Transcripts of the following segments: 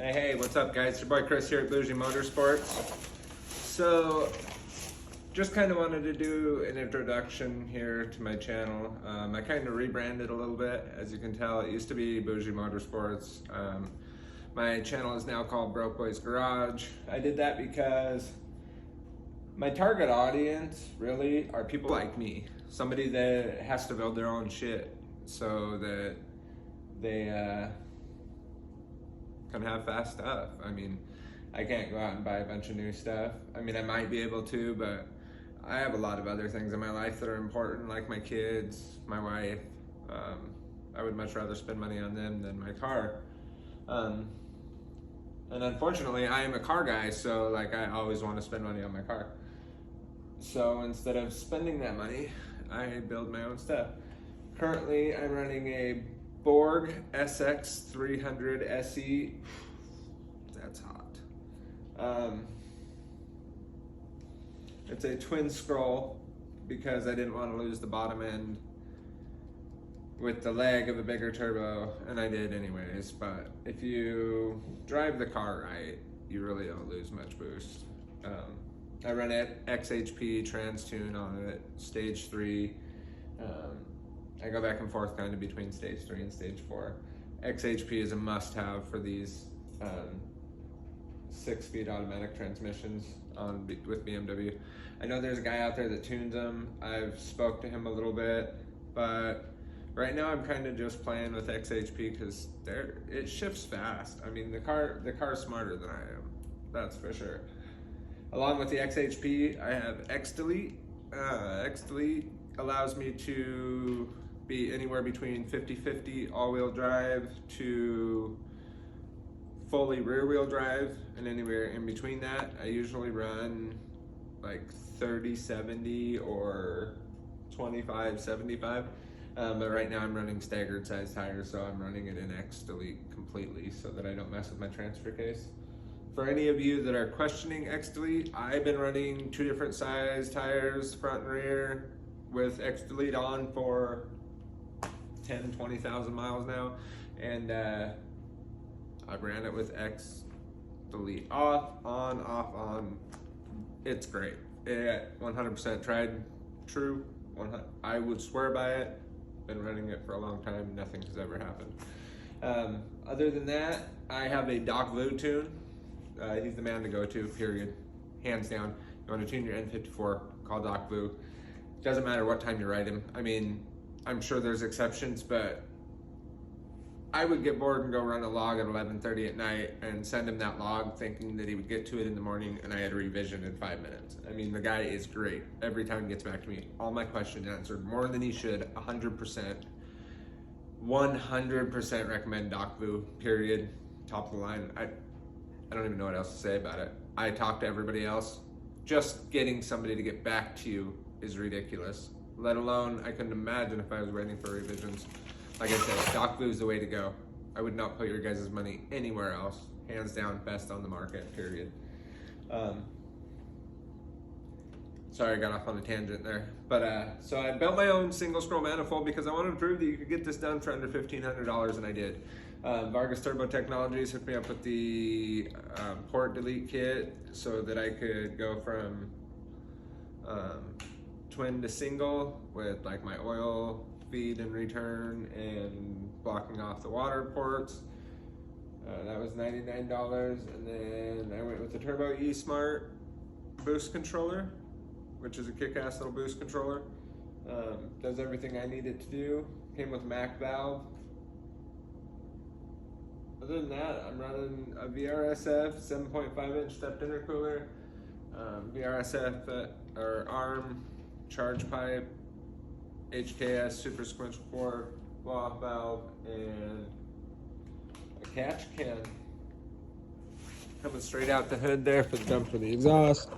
Hey, what's up guys? Your boy Chris here at Bougie Motorsports. So, just kind of wanted to do an introduction here to my channel. I kind of rebranded a little bit. As you can tell, it used to be Bougie Motorsports. My channel is now called Broke Boys Garage. I did that because my target audience really are people like me. Somebody that has to build their own shit so that they can have fast stuff. I mean, I can't go out and buy a bunch of new stuff. I mean, I might be able to, but I have a lot of other things in my life that are important, like my kids, my wife. I would much rather spend money on them than my car. And unfortunately, I am a car guy, so like I always want to spend money on my car. So instead of spending that money, I build my own stuff. Currently, I'm running a Borg SX 300 SE. That's hot. It's a twin scroll because I didn't want to lose the bottom end with the leg of a bigger turbo, and I did anyways. But if you drive the car right, you really don't lose much boost. I run it XHP trans tune on it, stage 3. I go back and forth kind of between stage 3 and stage 4. XHP is a must-have for these 6-speed automatic transmissions with BMW. I know there's a guy out there that tunes them. I've spoke to him a little bit, but right now I'm kind of just playing with XHP because it shifts fast. I mean, the car's smarter than I am, that's for sure. Along with the XHP, I have X-Delete. X-Delete allows me to be anywhere between 50-50 all-wheel drive to fully rear-wheel drive, and anywhere in between that. I usually run like 30-70 or 25-75, but right now I'm running staggered size tires, so I'm running it in X-Delete completely so that I don't mess with my transfer case. For any of you that are questioning X-Delete, I've been running 2 different size tires, front and rear, with X-Delete on for 10-20,000 miles now, and I ran it with X-Delete off, on, off, on. It's great. It 100% tried, true. I would swear by it. Been running it for a long time. Nothing has ever happened. Other than that, I have a Doc Vu tune. He's the man to go to, period. Hands down. You want to tune your N54, call Doc Vu. Doesn't matter what time you ride him. I mean, I'm sure there's exceptions, but I would get bored and go run a log at 11:30 at night and send him that log thinking that he would get to it in the morning, and I had a revision in 5 minutes. I mean, the guy is great. Every time he gets back to me, all my questions answered, more than he should, 100%. 100% recommend Doc Vu, period. Top of the line. I don't even know what else to say about it. I talk to everybody else. Just getting somebody to get back to you is ridiculous. Let alone, I couldn't imagine if I was waiting for revisions. Like I said, Doc Vu is the way to go. I would not put your guys' money anywhere else. Hands down, best on the market, period. Sorry, I got off on a tangent there. But so I built my own single scroll manifold because I wanted to prove that you could get this done for under $1,500, and I did. Vargas Turbo Technologies hooked me up with the port delete kit so that I could go from twin to single with like my oil feed and return and blocking off the water ports. That was $99, and then I went with the Turbo E-Smart boost controller, which is a kick-ass little boost controller. Does everything I need it to do. Came with Mac valve. Other than that, I'm running a VRSF 7.5-inch stepped intercooler, VRSF or ARM charge pipe, HKS super sequential core, blow-off valve, and a catch can. Coming straight out the hood there for the dump for the exhaust.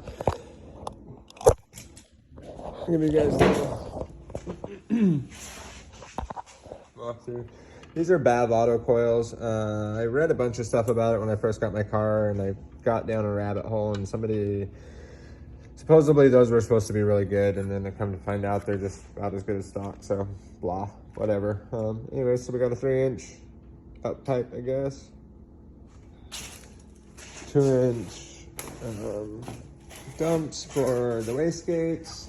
I'll give you guys a walk through. These are BAV auto coils. I read a bunch of stuff about it when I first got my car, and I got down a rabbit hole, and supposedly those were supposed to be really good, and then I come to find out they're just about as good as stock, so blah, whatever. Anyway, so we got a 3-inch up pipe, I guess. 2-inch dumps for the wastegates.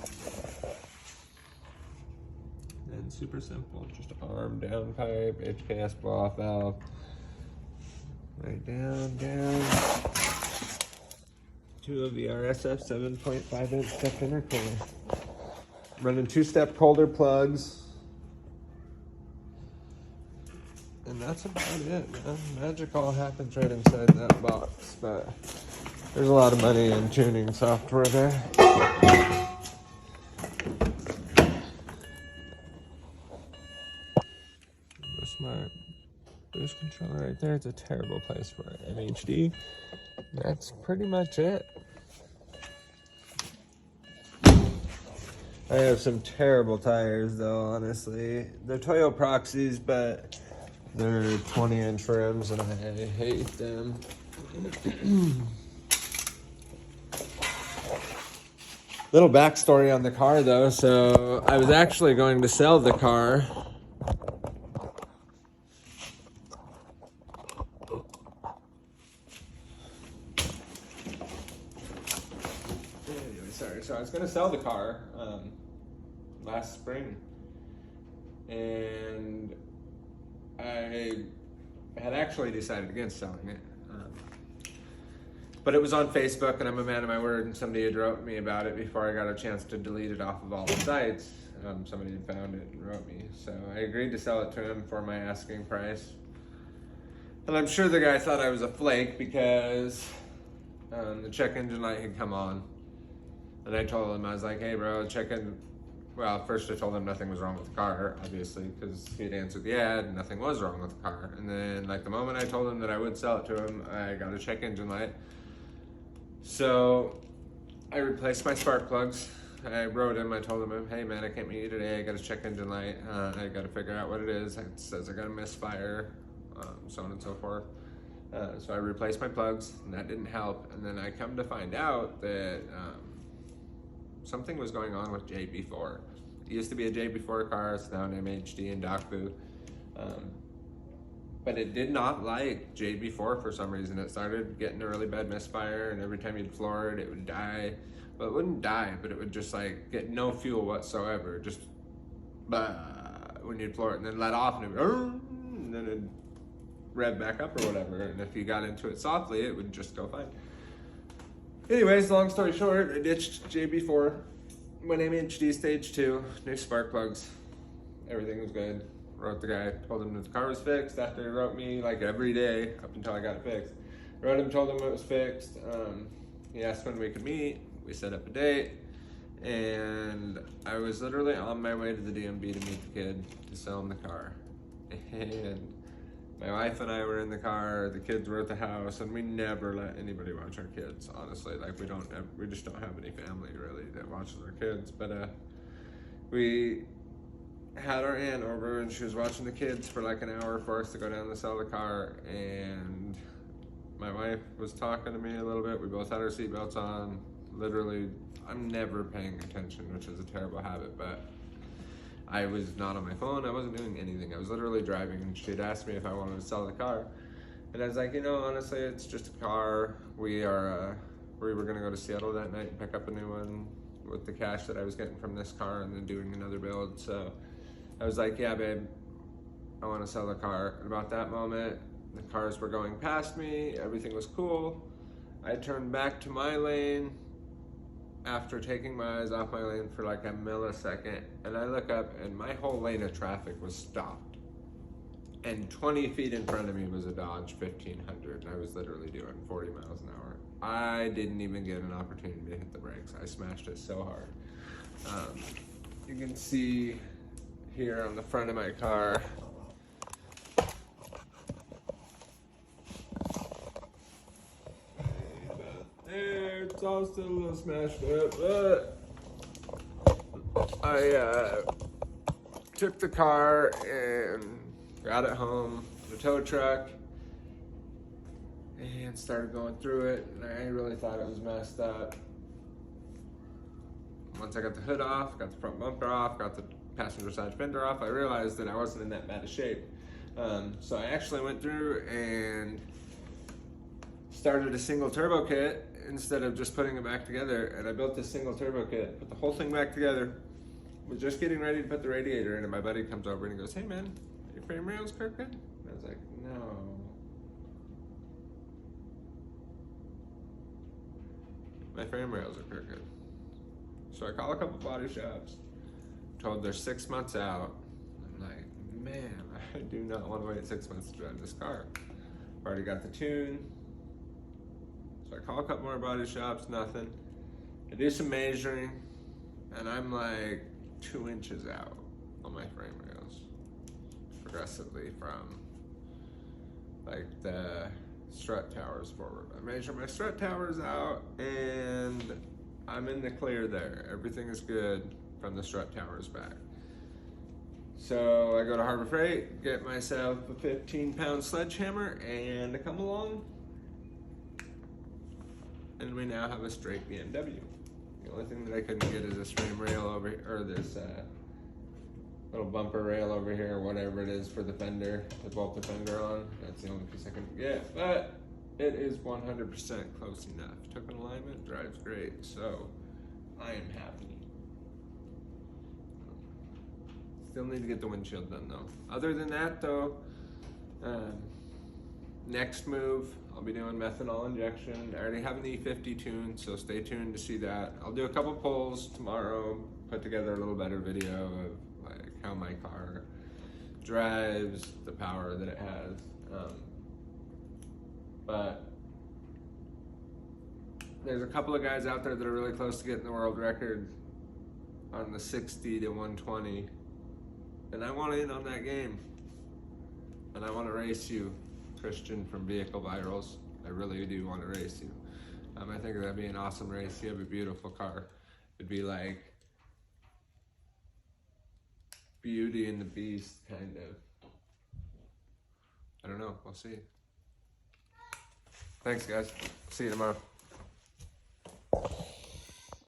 And super simple, just arm down pipe, HKS blow off valve. Right down. 2 of the RSF 7.5-inch step intercooler. Running 2-step Calder plugs. And that's about it, man. Magic all happens right inside that box, but there's a lot of money in tuning software there. Smart boost controller right there. It's a terrible place for an MHD. That's pretty much it. I have some terrible tires though, honestly. They're Toyo Proxies, but they're 20-inch rims and I hate them. Little backstory on the car though. So I was actually going to sell the car. So I was going to sell the car last spring, and I had actually decided against selling it. But it was on Facebook, and I'm a man of my word, and somebody had wrote me about it before I got a chance to delete it off of all the sites. Somebody had found it and wrote me. So I agreed to sell it to him for my asking price. And I'm sure the guy thought I was a flake because the check engine light had come on. And I told him, I was like, hey bro, well, first I told him nothing was wrong with the car, obviously, because he'd answered the ad and nothing was wrong with the car. And then like the moment I told him that I would sell it to him, I got a check engine light. So I replaced my spark plugs. I wrote him, I told him, hey man, I can't meet you today, I got a check engine light. I got to figure out what it is. It says I got a misfire, so on and so forth. So I replaced my plugs and that didn't help. And then I come to find out that something was going on with JB4. It used to be a JB4 car, it's now an MHD and Docbu. But it did not like JB4 for some reason. It started getting a really bad misfire, and every time you'd floor it, it would die. Well, it wouldn't die, but it would just like get no fuel whatsoever. Just when you'd floor it, and then let off, and then it'd rev back up or whatever. And if you got into it softly, it would just go fine. Anyways, long story short, I ditched JB4, went MHD stage 2, new spark plugs, everything was good. Wrote the guy, told him that the car was fixed after he wrote me like every day up until I got it fixed. Wrote him, told him it was fixed. He asked when we could meet, we set up a date, and I was literally on my way to the DMV to meet the kid to sell him the car. And my wife and I were in the car, the kids were at the house, and we never let anybody watch our kids, honestly. Like we just don't have any family really that watches our kids. But we had our aunt over and she was watching the kids for like an hour for us to go down to sell the car, and my wife was talking to me a little bit. We both had our seatbelts on. Literally, I'm never paying attention, which is a terrible habit, but I was not on my phone, I wasn't doing anything. I was literally driving, and she'd asked me if I wanted to sell the car. And I was like, honestly, it's just a car. We were gonna go to Seattle that night and pick up a new one with the cash that I was getting from this car and then doing another build. So I was like, yeah, babe, I wanna sell the car. And about that moment, the cars were going past me, everything was cool. I turned back to my lane after taking my eyes off my lane for like a millisecond, and I look up and my whole lane of traffic was stopped. And 20 feet in front of me was a Dodge 1500, and I was literally doing 40 miles an hour. I didn't even get an opportunity to hit the brakes. I smashed it so hard. You can see here on the front of my car, it's all still a little smashed up, but I took the car and got it home, the tow truck, and started going through it, and I really thought it was messed up. Once I got the hood off, got the front bumper off, got the passenger side fender off, I realized that I wasn't in that bad of shape. So I actually went through and started a single turbo kit instead of just putting it back together. And I built this single turbo kit, put the whole thing back together. Was just getting ready to put the radiator in, and my buddy comes over and he goes, "Hey man, your frame rails crooked?" And I was like, "No." My frame rails are crooked. So I call a couple body shops, told they're 6 months out. I'm like, man, I do not want to wait 6 months to drive this car. I've already got the tune. So I call a couple more body shops, nothing. I do some measuring, and I'm like 2 inches out on my frame rails, progressively from like the strut towers forward. I measure my strut towers out, and I'm in the clear there. Everything is good from the strut towers back. So I go to Harbor Freight, get myself a 15-pound sledgehammer, and I come along, and we now have a straight BMW. The only thing that I couldn't get is this frame rail over here, or this little bumper rail over here, or whatever it is for the fender, to bolt the fender on. That's the only piece I couldn't get, but it is 100% close enough. Took an alignment, drives great, so I am happy. Still need to get the windshield done though. Other than that though, next move, I'll be doing methanol injection. I already have an E50 tuned, so stay tuned to see that. I'll do a couple polls tomorrow, put together a little better video of like how my car drives, the power that it has. But there's a couple of guys out there that are really close to getting the world record on the 60 to 120. And I want in on that game. And I want to race you, Christian from Vehicle Virals. I really do want to race you. I think that'd be an awesome race. You have a beautiful car. It'd be like Beauty and the Beast, kind of. I don't know. We'll see. Thanks, guys. See you tomorrow.